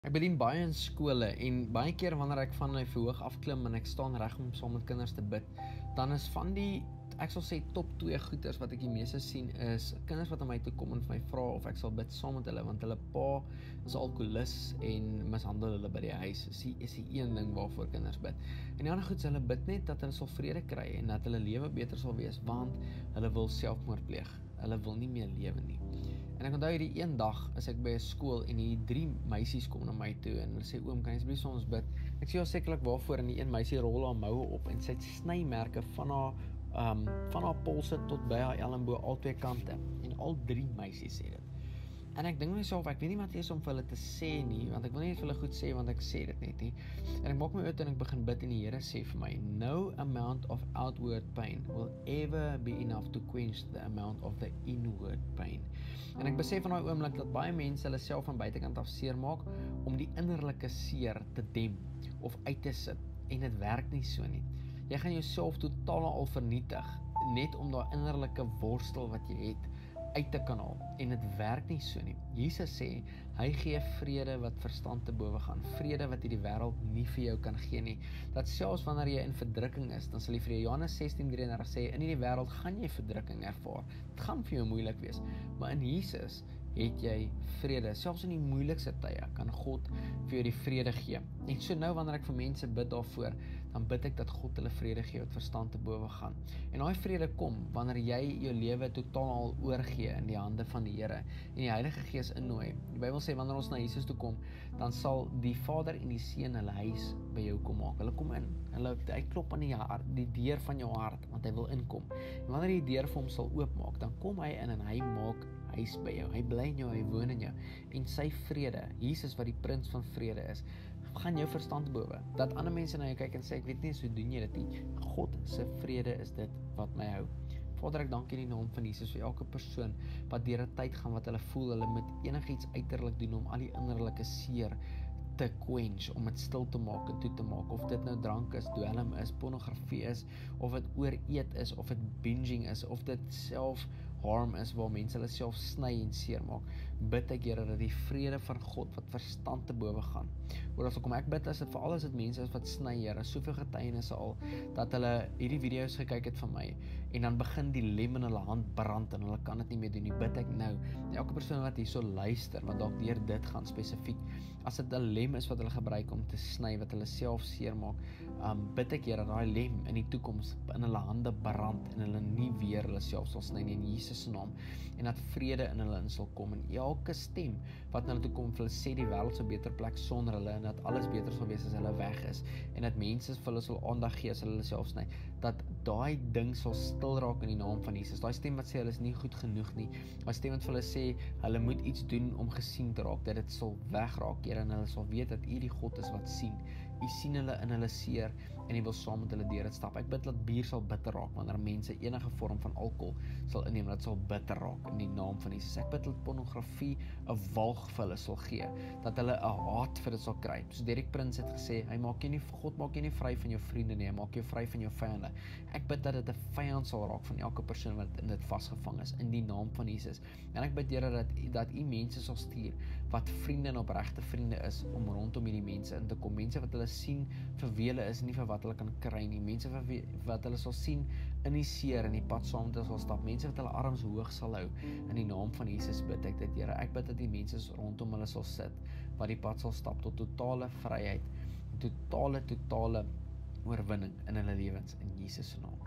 Ek bedien baie in skole en baie keer wanneer ek van my verhoog afklim en ek staan reg om saam met kinders te bid, dan is van die, ek sal sê top 2 goeters wat ek die meeste sien is kinders wat aan my toe kom en vir my vra of ek sal bid saam met hulle, want hulle pa is alkoholis en mishandel hulle by die huis. Is die een ding waarvoor kinders bid. En die ander goed is hulle bid net dat hulle sal vrede kry en dat hulle lewe beter sal wees, want hulle wil selfmoord pleeg. Hulle wil nie meer lewe nie. En ek onthou hierdie een dag as ek by 'n skool en hierdie 3 meisies kom na my toe en hulle sê oom, kan jy asseblief vir ons bid? Ek sê ja sekerlik waarvoor, en die een meisie rol haar moue op en sy het snymerke van haar polse tot by haar elmboog al twee kante. En al 3 meisies sê dit. En ek dink myself, ek weet nie wat eers om vir hulle te sê nie, want ek wil nie vir hulle goed sê want ek sê dit net nie. En ek maak my oop en ek begin bid en die Here sê vir my, no amount of outward pain will ever be enough to quench the amount of the inward pain. En ek besef van daai oomblik dat baie mense hulle self van buitekant af seermaak om die innerlike seer te dem of uit te sit, en dit werk nie so nie. Jy gaan jouself totaal al vernietig net om daai innerlike worstel wat jy het uit te kan haal, en dit werk nie so nie. Jesus sê, hy gee vrede wat verstand te bowe gaan, vrede wat hierdie wêreld nie vir jou kan gee nie, dat selfs wanneer jy in verdrukking is, dan sal die vrede, Johannes 16:33 sê, in hierdie wêreld gaan jy verdrukking ervaar, dit gaan vir jou moeilik wees, maar in Jesus het jy vrede, selfs in die moeilikste tye kan God vir jou die vrede gee. En so nou wanneer ek vir mense bid daarvoor, dan bid ek dat God hulle vrede gee wat verstand te bowe gaan. En daai vrede kom wanneer jy jou lewe totaal al oorgee in die hande van die Here en die Heilige Gees innooi. Die Bybel sê wanneer ons na Jesus toe kom, dan sal die Vader en die Seun hulle huis by jou kom maak. Hulle kom in. Hy klop aan die deur van jou hart want hy wil inkom. En wanneer die deur vir hom sal oopmaak, dan kom hy in en hy maak huis by jou, hy bly in jou, hy woon in jou, en sy vrede, Jesus wat die prins van vrede is, gaan jou verstand bowe, dat ander mense na jou kyk en sê, ek weet nie, so doen jy dit nie, God se vrede is dit wat my hou. Vader, ek dank in die naam van Jesus vir elke persoon wat deur 'n tyd gaan wat hulle voel, hulle moet enigiets uiterlik doen om al die innerlike seer te quench, om dit stil te maak en toe te maak, of dit nou drank is, dwelm is, pornografie is, of dit ooreet is, of dit binging is, of dit self-harm is, waar mense hulle self sny en seer maak, bid ek Here dat die vrede van God, wat verstand te bowe gaan, oor as ek kom, ek bid as dit veral as dit mense is wat sny, Here, soveel getuienisse al, dat hulle hierdie video's gekyk het van my, en dan begin die lem in hulle hand brand, en hulle kan dit nie meer doen nie, bid ek nou, elke persoon wat hierso luister, wat dalk deur dit gaan spesifiek, as dit 'n lem is wat hulle gebruik om te sny, wat hulle self seer maak, bid ek Here dat daai lem in die toekoms in hulle hande brand, en hulle nie weer hulle self sal sny nie, in Jesus se naam, en dat vrede in hulle in sal kom, en elke stem wat na hulle toe kom, vir hulle sê die wêreld sou 'n beter plek sonder hulle, en dat alles beter sal wees as hulle weg is, en dat mense vir hulle sal aandag gee as hulle self sny, dat daai ding sal stil raak in die naam van Jesus, daai stem wat sê hulle is nie goed genoeg nie, daai stem wat vir hulle sê, hulle moet iets doen om gesien te raak, dat dit sal wegraak, Here, en hulle sal weet dat U die God is wat sien, U sien hulle in hulle seer, en U wil saam met hulle deur dit stap. Ek bid dat bier sal bitter raak, wanneer mense enige vorm van alkohol sal inneem, dat sal bitter raak in die naam van Jesus. Ek bid dat pornografie 'n walg vir hulle sal gee, dat hulle 'n haat vir dit sal kry. So Derek Prins het gesê, God maak jou nie vry van jou vriende nie, hy maak jou vry van jou vyande. Ek bid dat dit 'n vyand sal raak van elke persoon wat in dit vasgevang is, in die naam van Jesus. En ek bid Here dat U mense sal stuur, wat vriende en opregte vriende is, om rondom hierdie mense in te kom, mense wat hulle sien vir wie hulle is, nie vir wat hulle kan kry nie, mense wat hulle sal sien in die seer, in die pad saam met hulle sal stap, mense wat hulle arms hoog sal hou, in die naam van Jesus bid ek dit, Here, ek bid dat die mense rondom hulle sal sit, wat die pad sal stap, tot totale vryheid, totale oorwinning in hulle lewens, in Jesus se naam.